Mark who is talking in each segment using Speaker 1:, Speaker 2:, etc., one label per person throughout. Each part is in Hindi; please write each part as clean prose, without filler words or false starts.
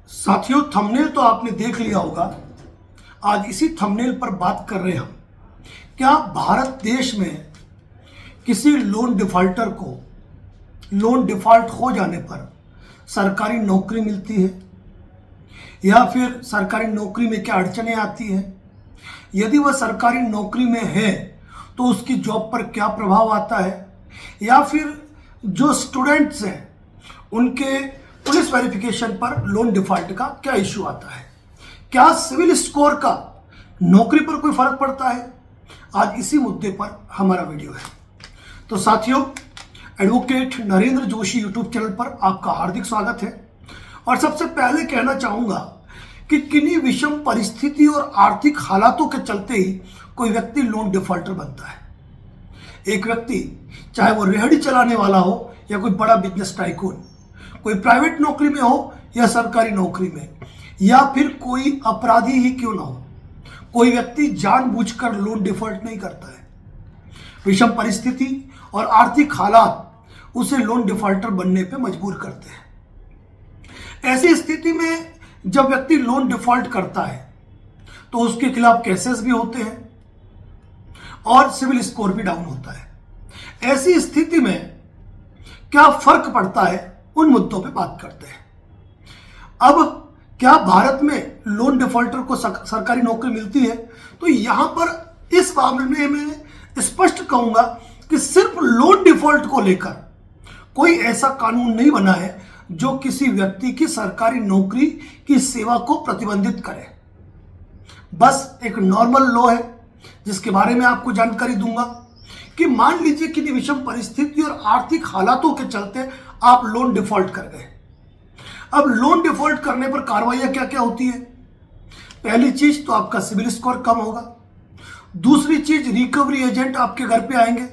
Speaker 1: साथियों, थंबनेल तो आपने देख लिया होगा। आज इसी थंबनेल पर बात कर रहे हैं हम। क्या भारत देश में किसी लोन डिफॉल्टर को लोन डिफॉल्ट हो जाने पर सरकारी नौकरी मिलती है, या फिर सरकारी नौकरी में क्या अड़चनें आती हैं? यदि वह सरकारी नौकरी में है तो उसकी जॉब पर क्या प्रभाव आता है, या फिर जो स्टूडेंट्स हैं उनके पुलिस वेरिफिकेशन पर लोन डिफॉल्ट का क्या इश्यू आता है? क्या सिविल स्कोर का नौकरी पर कोई फर्क पड़ता है? आज इसी मुद्दे पर हमारा वीडियो है। तो साथियों, advocate Narendra Joshi YouTube channel पर आपका हार्दिक स्वागत है। और सबसे पहले कहना चाहूंगा कि किन्हीं विषम परिस्थिति और आर्थिक हालातों के चलते ही कोई व्यक्ति लोन डिफॉल्टर बनता है। एक व्यक्ति, चाहे वो रेहड़ी चलाने वाला हो या कोई बड़ा बिजनेस टाइकून, कोई प्राइवेट नौकरी में हो या सरकारी नौकरी में, या फिर कोई अपराधी ही क्यों ना हो, कोई व्यक्ति जानबूझकर लोन डिफॉल्ट नहीं करता है। विषम परिस्थिति और आर्थिक हालात उसे लोन डिफॉल्टर बनने पे मजबूर करते हैं। ऐसी स्थिति में जब व्यक्ति लोन डिफॉल्ट करता है तो उसके खिलाफ केसेस भी होते हैं और सिविल स्कोर भी डाउन होता है। ऐसी स्थिति में क्या फर्क पड़ता है, उन मुद्दों पे बात करते हैं। अब क्या भारत में लोन डिफॉल्टर को सरकारी नौकरी मिलती है? तो यहां पर इस मामले में मैं स्पष्ट कहूंगा कि सिर्फ लोन डिफॉल्ट को लेकर कोई ऐसा कानून नहीं बना है जो किसी व्यक्ति की सरकारी नौकरी की सेवा को प्रतिबंधित करे। बस एक नॉर्मल लॉ है जिसके बारे में आपको जानकारी दूंगा कि मान लीजिए कि विषम परिस्थिति और आर्थिक हालातों के चलते आप लोन डिफॉल्ट कर गए। अब लोन डिफॉल्ट करने पर कार्रवाइयां क्या क्या होती है? पहली चीज तो आपका सिविल स्कोर कम होगा। दूसरी चीज, रिकवरी एजेंट आपके घर पे आएंगे।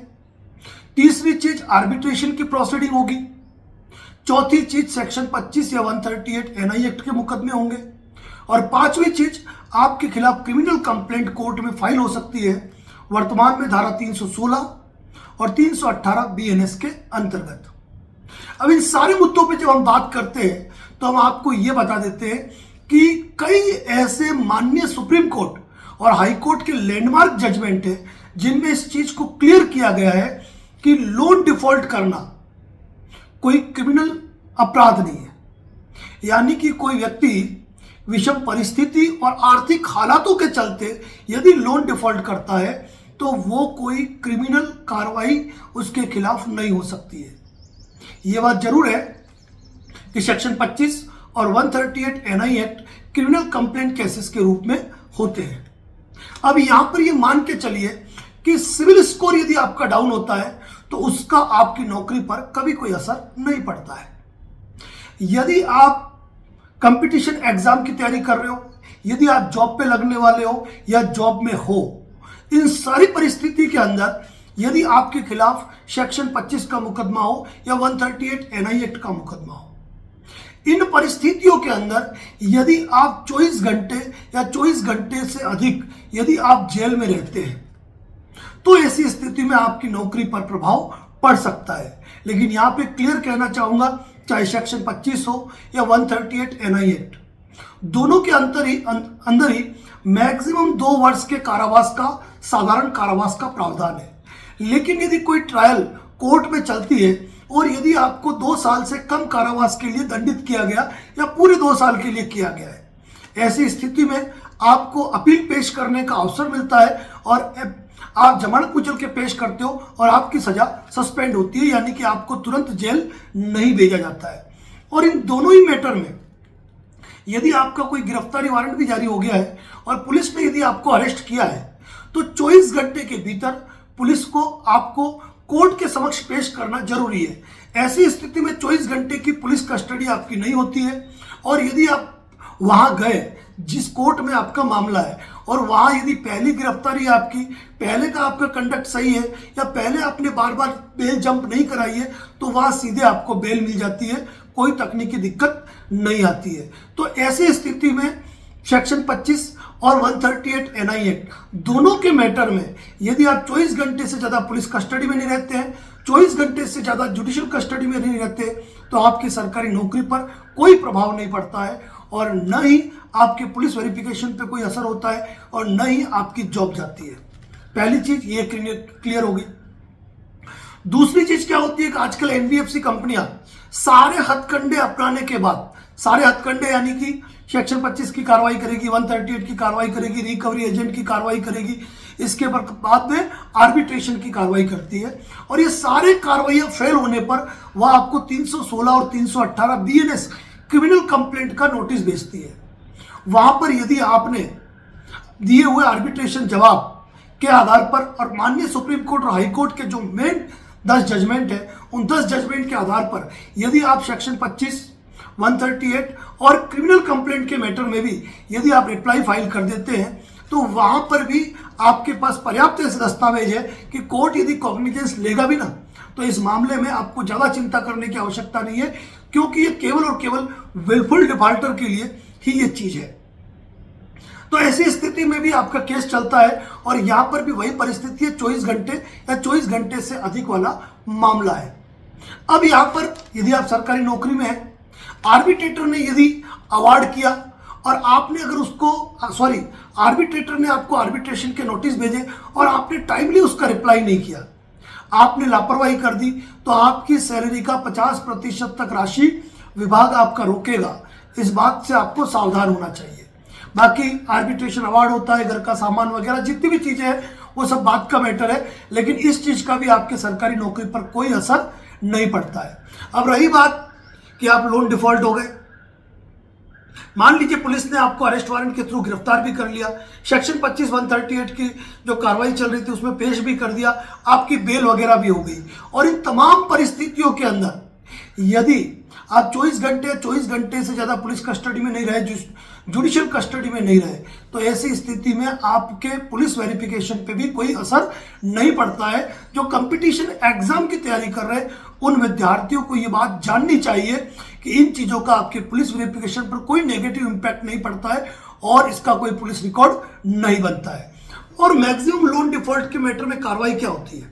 Speaker 1: तीसरी चीज, आर्बिट्रेशन की प्रोसीडिंग होगी। चौथी चीज, सेक्शन 25 या 138 एनआई एक्ट के मुकदमे होंगे। और पांचवी चीज, आपके खिलाफ क्रिमिनल कंप्लेंट कोर्ट में फाइल हो सकती है, वर्तमान में धारा 316 और 318 बीएनएस के अंतर्गत। अब इन सारे मुद्दों पे जब हम बात करते हैं तो हम आपको यह बता देते हैं कि कई ऐसे माननीय सुप्रीम कोर्ट और हाई कोर्ट के लैंडमार्क जजमेंट है जिनमें इस चीज को क्लियर किया गया है कि लोन डिफॉल्ट करना कोई क्रिमिनल अपराध नहीं है। यानी कि कोई व्यक्ति विषम परिस्थिति और आर्थिक हालातों के चलते यदि लोन डिफॉल्ट करता है तो वो कोई क्रिमिनल कार्रवाई उसके खिलाफ नहीं हो सकती है। यह बात जरूर है कि सेक्शन 25 और 138 NI act criminal complaint cases के रूप में होते हैं। अब यहां पर यह मान के चलिए कि सिविल स्कोर यदि आपका डाउन होता है तो उसका आपकी नौकरी पर कभी कोई असर नहीं पड़ता है। यदि आप कंपटीशन एग्जाम की तैयारी कर रहे हो, यदि आप जॉब पे लगने वाले हो या जॉब में हो, इन सारी परिस्थिति के अंदर यदि आपके खिलाफ सेक्शन 25 का मुकदमा हो या 138 एनआई एक्ट का मुकदमा हो, इन परिस्थितियों के अंदर यदि आप 24 घंटे या 24 घंटे से अधिक यदि आप जेल में रहते हैं तो ऐसी स्थिति में आपकी नौकरी पर प्रभाव पड़ सकता है। लेकिन यहां पे क्लियर कहना चाहूंगा, चाहे सेक्शन 25 हो या 138 एनआई एक्ट, दोनों के अंदर ही मैक्सिमम 2 वर्ष के कारावास का, साधारण कारावास का प्रावधान है। लेकिन यदि कोई ट्रायल कोर्ट में चलती है और यदि आपको 2 साल से कम कारावास के लिए दंडित किया गया या पूरे 2 साल के लिए किया गया है, ऐसी स्थिति में आपको अपील पेश करने का अवसर मिलता है और आप जमानत पूछल के पेश करते हो और आपकी सजा सस्पेंड होती है, यानी कि आपको तुरंत जेल नहीं भेजा जाता है। और इन दोनों ही मैटर में यदि आपका कोई गिरफ्तारी वारंट भी जारी हो गया है और पुलिस ने यदि आपको अरेस्ट किया है तो 24 घंटे के भीतर पुलिस को आपको कोर्ट के समक्ष पेश करना जरूरी है। ऐसी स्थिति में 24 घंटे की पुलिस कस्टडी आपकी नहीं होती है और यदि आप वहां गए जिस कोर्ट में आपका मामला है और वहां यदि पहली गिरफ्तारी आपकी, पहले का आपका कंडक्ट सही है या पहले आपने बार बार बेल जंप नहीं कराई है, तो वहां सीधे आपको बेल मिल जाती है, कोई तकनीकी दिक्कत नहीं आती है। तो ऐसी स्थिति में सेक्शन 25 और 138 एनआई एक्ट दोनों के मैटर में यदि आप 24 घंटे से ज्यादा पुलिस कस्टडी में नहीं रहते हैं, 24 घंटे से ज्यादा जुडिशियल कस्टडी में नहीं रहते, तो आपकी सरकारी नौकरी पर कोई प्रभाव नहीं पड़ता है और न ही आपके पुलिस वेरिफिकेशन पे कोई असर होता है और न ही आपकी जॉब जाती है। पहली चीज ये क्लियर होगी। दूसरी चीज क्या होती है कि आजकल एनबीएफसी कंपनियां सारे हथकंडे अपनाने के बाद, सारे हथकंडे यानी कि सेक्शन 25 की कार्रवाई करेगी, 138 की कार्रवाई करेगी, रिकवरी एजेंट की कार्रवाई करेगी, इसके बाद में आर्बिट्रेशन की कार्रवाई करती है। और ये सारे कार्रवाइयां फेल होने पर वह आपको 316 और 318 बीएनएस क्रिमिनल कंप्लेंट का नोटिस भेजती है। वहां पर यदि आपने दिए हुए आर्बिट्रेशन जवाब के आधार पर और माननीय सुप्रीम कोर्ट और हाई कोर्ट के जो मेन 10 जजमेंट है, उन 10 जजमेंट के आधार पर यदि आप सेक्शन 25, 138 और क्रिमिनल कंप्लेंट के मैटर में भी यदि आप रिप्लाई फाइल कर देते हैं तो वहां पर भी आपके पास पर्याप्त ऐसे दस्तावेज है कि कोर्ट यदि कॉग्निजेंस लेगा भी ना तो इस मामले में आपको ज्यादा चिंता करने की आवश्यकता नहीं है, क्योंकि ये केवल और केवल विलफुल डिफॉल्टर के लिए ही ये चीज है। तो ऐसी स्थिति में भी आपका केस चलता है और यहां पर भी वही परिस्थिति है, 24 घंटे या 24 घंटे से अधिक वाला मामला है। अब यहां पर यदि आप सरकारी नौकरी में हैं, आर्बिट्रेटर ने यदि अवार्ड किया और आपने अगर उसको आर्बिट्रेटर ने आपको आर्बिट्रेशन के नोटिस भेजे और आपने टाइमली उसका रिप्लाई नहीं किया, आपने लापरवाही कर दी, तो आपकी सैलरी का 50% तक राशि विभाग आपका रोकेगा। इस बात से आपको सावधान होना चाहिए। बाकी आर्बिट्रेशन अवार्ड होता है, घर का सामान वगैरह जितनी भी चीजें हैं वो सब बात का मैटर है, लेकिन इस चीज का भी आपके सरकारी नौकरी पर कोई असर नहीं पड़ता है। अब रही बात कि आप लोन डिफॉल्ट हो गए, मान लीजिए पुलिस ने आपको अरेस्ट वारंट के थ्रू गिरफ्तार भी कर लिया, सेक्शन 25, 138 की जो कार्रवाई चल रही थी उसमें पेश भी कर दिया, आपकी बेल वगैरह भी हो गई, और इन तमाम परिस्थितियों के अंदर यदि आप 24 घंटे से ज्यादा पुलिस कस्टडी में नहीं रहे, जुडिशियल कस्टडी में नहीं रहे, तो ऐसी स्थिति में आपके पुलिस वेरिफिकेशन पे भी कोई असर नहीं पड़ता है। जो कंपटीशन एग्जाम की तैयारी कर रहे हैं उन विद्यार्थियों को ये बात जाननी चाहिए कि इन चीजों का आपके पुलिस वेरिफिकेशन पर कोई नेगेटिव इंपैक्ट नहीं पड़ता है और इसका कोई पुलिस रिकॉर्ड नहीं बनता है। और मैक्सिमम लोन डिफॉल्ट के मैटर में कार्रवाई क्या होती है?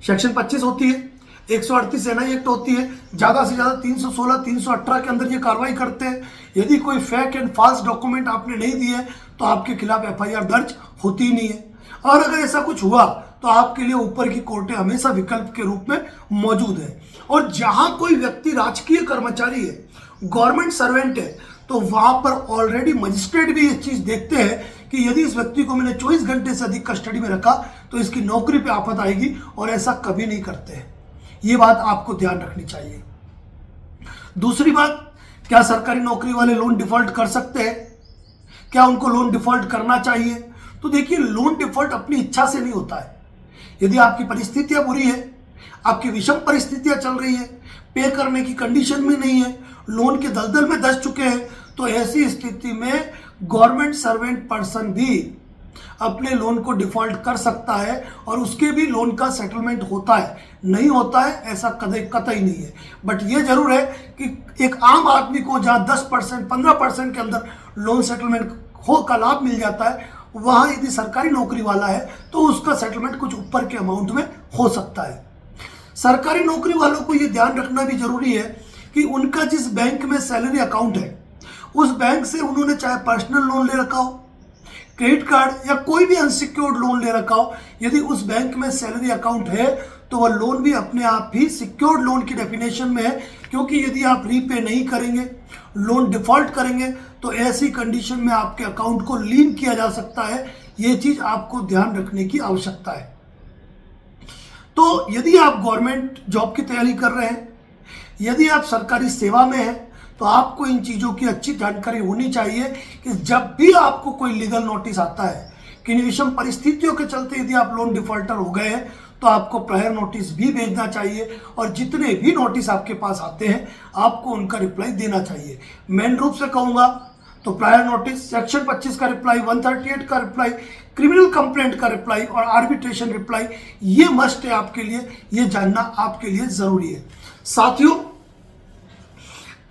Speaker 1: सेक्शन 25 होती है, 138 एनआई एक्ट होती है, ज्यादा से ज्यादा 316, 318 के अंदर ये कार्रवाई करते हैं। यदि कोई फेक एंड फॉल्स डॉक्यूमेंट आपने नहीं दिए तो आपके खिलाफ एफआईआर दर्ज होती ही नहीं है, और अगर ऐसा कुछ हुआ तो आपके लिए ऊपर की कोर्टें हमेशा विकल्प के रूप में मौजूद है। और जहां कोई व्यक्ति राजकीय कर्मचारी है, गवर्नमेंट सर्वेंट है, तो वहां पर ऑलरेडी मजिस्ट्रेट भी ये चीज देखते हैं कि यदि इस व्यक्ति को मैंने 24 घंटे से अधिक कस्टडी में रखा तो इसकी नौकरी पे आफत आएगी, और ऐसा कभी नहीं करते हैं। ये बात आपको ध्यान रखनी चाहिए। दूसरी बात, क्या सरकारी नौकरी वाले लोन डिफॉल्ट कर सकते हैं? क्या उनको लोन डिफॉल्ट करना चाहिए? तो देखिए, लोन डिफॉल्ट अपनी इच्छा से नहीं होता है। यदि आपकी परिस्थितियां बुरी है, आपकी विषम परिस्थितियां चल रही है, पे करने की कंडीशन में नहीं है, लोन के दलदल में धंस चुके हैं, तो ऐसी स्थिति में गवर्नमेंट सर्वेंट पर्सन भी अपने लोन को डिफॉल्ट कर सकता है और उसके भी लोन का सेटलमेंट होता है। नहीं होता है ऐसा कतई नहीं है, बट ये जरूर है कि एक आम आदमी को जहां 10%, 15% के अंदर लोन सेटलमेंट का लाभ मिल जाता है, वहां यदि सरकारी नौकरी वाला है तो उसका सेटलमेंट कुछ ऊपर के अमाउंट में हो सकता है। सरकारी नौकरी वालों को यह ध्यान रखना भी जरूरी है कि उनका जिस बैंक में सैलरी अकाउंट है, उस बैंक से उन्होंने चाहे पर्सनल लोन ले रखा हो, क्रेडिट कार्ड या कोई भी अनसिक्योर्ड लोन ले रखा हो, यदि उस बैंक में सैलरी अकाउंट है तो वह लोन भी अपने आप ही सिक्योर्ड लोन की डेफिनेशन में है, क्योंकि यदि आप रीपे नहीं करेंगे, लोन डिफॉल्ट करेंगे, तो ऐसी कंडीशन में आपके अकाउंट को लीन किया जा सकता है। यह चीज आपको ध्यान रखने की आवश्यकता है। तो यदि आप गवर्नमेंट जॉब की तैयारी कर रहे हैं, यदि आप सरकारी सेवा में हैं, तो आपको इन चीजों की अच्छी जानकारी होनी चाहिए कि जब भी आपको कोई लीगल नोटिस आता है कि विषम परिस्थितियों के चलते यदि आप लोन डिफॉल्टर हो गए हैं, तो आपको प्रायर नोटिस भी भेजना चाहिए, और जितने भी नोटिस आपके पास आते हैं आपको उनका रिप्लाई देना चाहिए। मेन रूप से कहूंगा तो प्रायर नोटिस, सेक्शन 25 का रिप्लाई, 138 का रिप्लाई, क्रिमिनल कंप्लेंट का रिप्लाई और आर्बिट्रेशन रिप्लाई, ये मस्ट है आपके लिए, ये जानना आपके लिए जरूरी है। साथियों,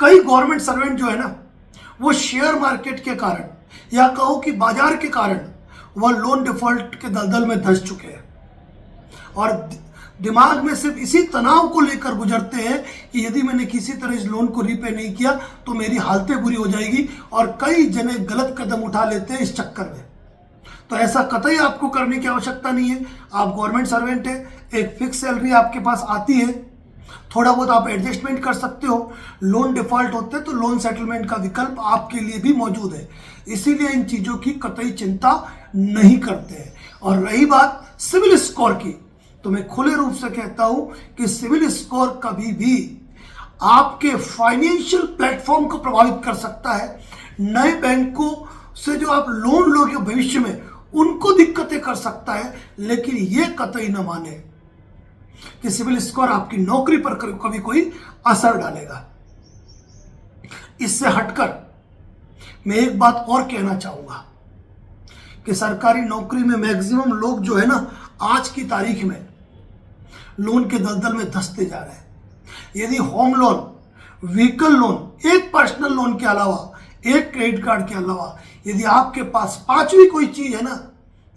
Speaker 1: कई गवर्नमेंट सर्वेंट जो है ना, वो शेयर मार्केट के कारण या कहो कि बाजार के कारण वह लोन डिफॉल्ट के दलदल में धंस चुके हैं, और दिमाग में सिर्फ इसी तनाव को लेकर गुजरते हैं कि यदि मैंने किसी तरह इस लोन को रीपे नहीं किया तो मेरी हालतें बुरी हो जाएगी, और कई जने गलत कदम उठा लेते हैं इस चक्कर में। तो ऐसा कतई आपको करने की आवश्यकता नहीं है। आप गवर्नमेंट सर्वेंट है, एक फिक्स सैलरी आपके पास आती है, थोड़ा बहुत आप एडजस्टमेंट कर सकते हो। लोन डिफॉल्ट होते हैं तो लोन सेटलमेंट का विकल्प आपके लिए भी मौजूद है, इसीलिए इन चीज़ों की कतई चिंता नहीं करते हैं। और रही बात सिविल स्कोर की, तो मैं खुले रूप से कहता हूं कि सिविल स्कोर कभी भी आपके फाइनेंशियल प्लेटफॉर्म को प्रभावित कर सकता है। नए बैंकों से जो आप लोन लोगे भविष्य में, उनको दिक्कतें कर सकता है, लेकिन यह कतई न माने कि सिविल स्कोर आपकी नौकरी पर कभी कोई असर डालेगा। इससे हटकर मैं एक बात और कहना चाहूंगा कि सरकारी नौकरी में मैक्सिमम लोग जो है ना, आज की तारीख में लोन के दलदल में धंसते जा रहे हैं। यदि होम लोन, व्हीकल लोन, एक पर्सनल लोन के अलावा, एक क्रेडिट कार्ड के अलावा यदि आपके पास पांचवी कोई चीज है ना,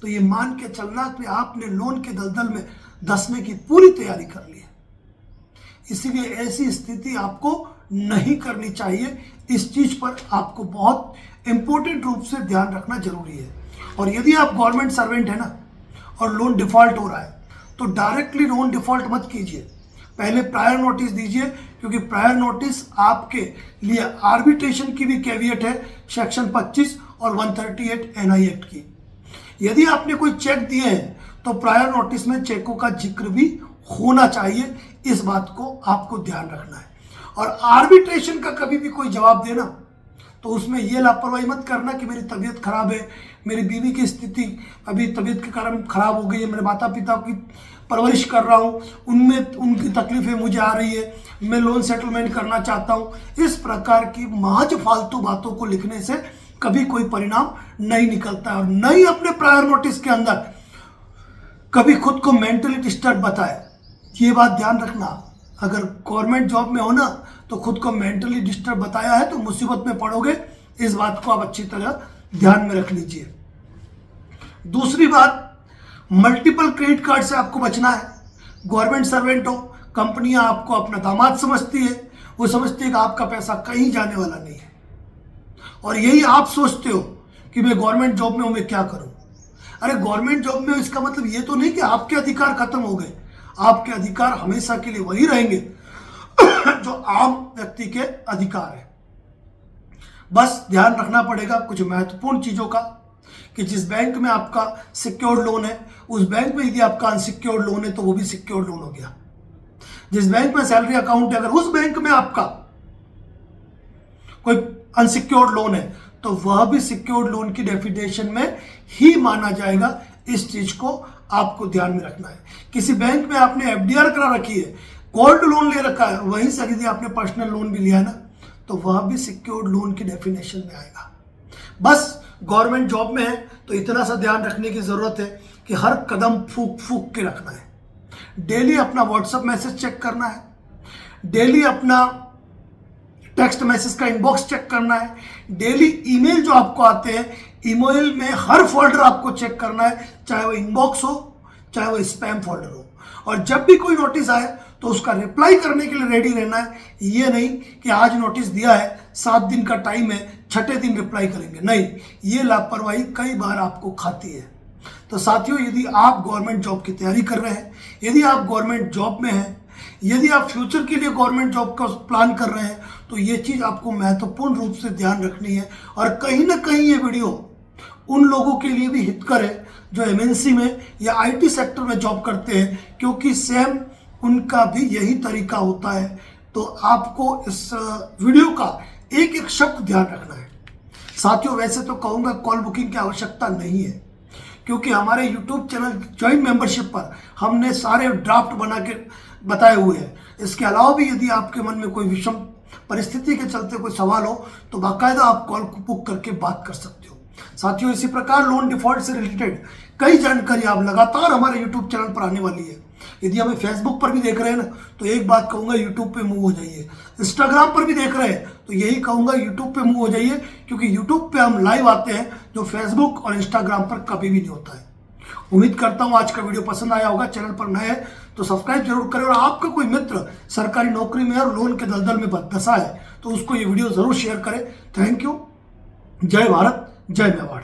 Speaker 1: तो ये मान के चलना कि आपने लोन के दलदल में धंसने की पूरी तैयारी कर ली है। इसीलिए ऐसी स्थिति आपको नहीं करनी चाहिए। इस चीज पर आपको बहुत इंपॉर्टेंट रूप से ध्यान रखना जरूरी है। और यदि आप गवर्नमेंट सर्वेंट है ना और लोन डिफॉल्ट हो रहा है, तो डायरेक्टली लोन डिफॉल्ट मत कीजिए, पहले प्रायर नोटिस दीजिए, क्योंकि प्रायर नोटिस आपके लिए आर्बिट्रेशन की भी कैवियट है सेक्शन 25 और 138 एनआई एक्ट की। यदि आपने कोई चेक दिए हैं तो प्रायर नोटिस में चेकों का जिक्र भी होना चाहिए, इस बात को आपको ध्यान रखना है। और आर्बिट्रेशन का कभी भी कोई जवाब देना तो उसमें यह लापरवाही मत करना कि मेरी तबीयत खराब है, मेरी बीवी की स्थिति अभी तबीयत के कारण खराब हो गई है, मेरे माता पिता की परवरिश कर रहा हूँ, उनमें उनकी तकलीफें मुझे आ रही है, मैं लोन सेटलमेंट करना चाहता हूँ। इस प्रकार की महज फालतू बातों को लिखने से कभी कोई परिणाम नहीं निकलता है। और न ही अपने प्रायर नोटिस के अंदर कभी खुद को मेंटली डिस्टर्ब बताए। ये बात ध्यान रखना, अगर गवर्नमेंट जॉब में हो ना तो खुद को मेंटली डिस्टर्ब बताया है तो मुसीबत में पड़ोगे। इस बात को आप अच्छी तरह ध्यान में रख लीजिए। दूसरी बात, मल्टीपल क्रेडिट कार्ड से आपको बचना है। गवर्नमेंट सर्वेंट हो, कंपनियां आपको अपना दामाद समझती है, वो समझती है कि आपका पैसा कहीं जाने वाला नहीं है, और यही आप सोचते हो कि मैं गवर्नमेंट जॉब में हूं, मैं क्या करूं। अरे गवर्नमेंट जॉब में इसका मतलब ये तो नहीं कि आपके अधिकार खत्म हो गए। आपके अधिकार हमेशा के लिए वही रहेंगे जो आम व्यक्ति के अधिकार है। बस ध्यान रखना पड़ेगा कुछ महत्वपूर्ण चीजों का, कि जिस बैंक में आपका सिक्योर्ड लोन है उस बैंक में यदि आपका अनसिक्योर्ड लोन है तो वो भी सिक्योर्ड लोन हो गया। जिस बैंक में सैलरी अकाउंट है, अगर उस बैंक में आपका कोई अनसिक्योर्ड लोन है तो वह भी सिक्योर्ड लोन की डेफिनेशन में ही माना जाएगा। इस चीज को आपको ध्यान में रखना है। किसी बैंक में आपने एफडीआर करा रखी है, गोल्ड लोन ले रखा है, वहीं से यदि आपने पर्सनल लोन भी लिया है ना तो वह भी सिक्योर्ड लोन की डेफिनेशन में आएगा। बस गवर्नमेंट जॉब में है तो इतना सा ध्यान रखने की जरूरत है कि हर कदम फूक फूक के रखना है। डेली अपना व्हाट्सएप मैसेज चेक करना है, डेली अपना टेक्स्ट मैसेज का इनबॉक्स चेक करना है, डेली ईमेल जो आपको आते हैं, ईमेल में हर फोल्डर आपको चेक करना है, चाहे वो इनबॉक्स हो चाहे वो स्पैम फोल्डर हो। और जब भी कोई नोटिस आए तो उसका रिप्लाई करने के लिए रेडी रहना है। ये नहीं कि आज नोटिस दिया है, 7 दिन का टाइम है, छठे दिन रिप्लाई करेंगे, नहीं, ये लापरवाही कई बार आपको खाती है। तो साथियों, यदि आप गवर्नमेंट जॉब की तैयारी कर रहे हैं, यदि आप गवर्नमेंट जॉब में हैं, यदि आप फ्यूचर के लिए गवर्नमेंट जॉब का प्लान कर रहे हैं, तो ये चीज़ आपको महत्वपूर्ण रूप से ध्यान रखनी है। और कहीं ना कहीं ये वीडियो उन लोगों के लिए भी हितकर है जो एमएनसी में या आईटी सेक्टर में जॉब करते हैं, क्योंकि सेम उनका भी यही तरीका होता है। तो आपको इस वीडियो का एक एक शब्द ध्यान रखना है। साथियों, वैसे तो कहूँगा कॉल बुकिंग की आवश्यकता नहीं है, क्योंकि हमारे यूट्यूब चैनल ज्वाइंट मेंबरशिप पर हमने सारे ड्राफ्ट बना के बताए हुए हैं। इसके अलावा भी यदि आपके मन में कोई विषम परिस्थिति के चलते कोई सवाल हो तो बाकायदा आप कॉल बुक करके बात कर सकते हो। साथियों, इसी प्रकार लोन डिफॉल्ट से रिलेटेड कई जानकारी आप लगातार हमारे यूट्यूब चैनल पर आने वाली है। यदि हमें फेसबुक पर भी देख रहे हैं ना तो एक बात कहूंगा, यूट्यूब पे मूव हो जाइए। इंस्टाग्राम पर भी देख रहे हैं तो यही कहूंगा, यूट्यूब पे मूव हो जाइए, क्योंकि यूट्यूब पे हम लाइव आते हैं जो फेसबुक और इंस्टाग्राम पर कभी भी नहीं होता है। उम्मीद करता हूं आज का वीडियो पसंद आया होगा। चैनल पर नए हैं तो सब्सक्राइब जरूर करें, और आपका कोई मित्र सरकारी नौकरी में और लोन के दलदल में फंसा है तो उसको ये वीडियो जरूर शेयर करें। Thank you. जय भारत, जय मेवाड़।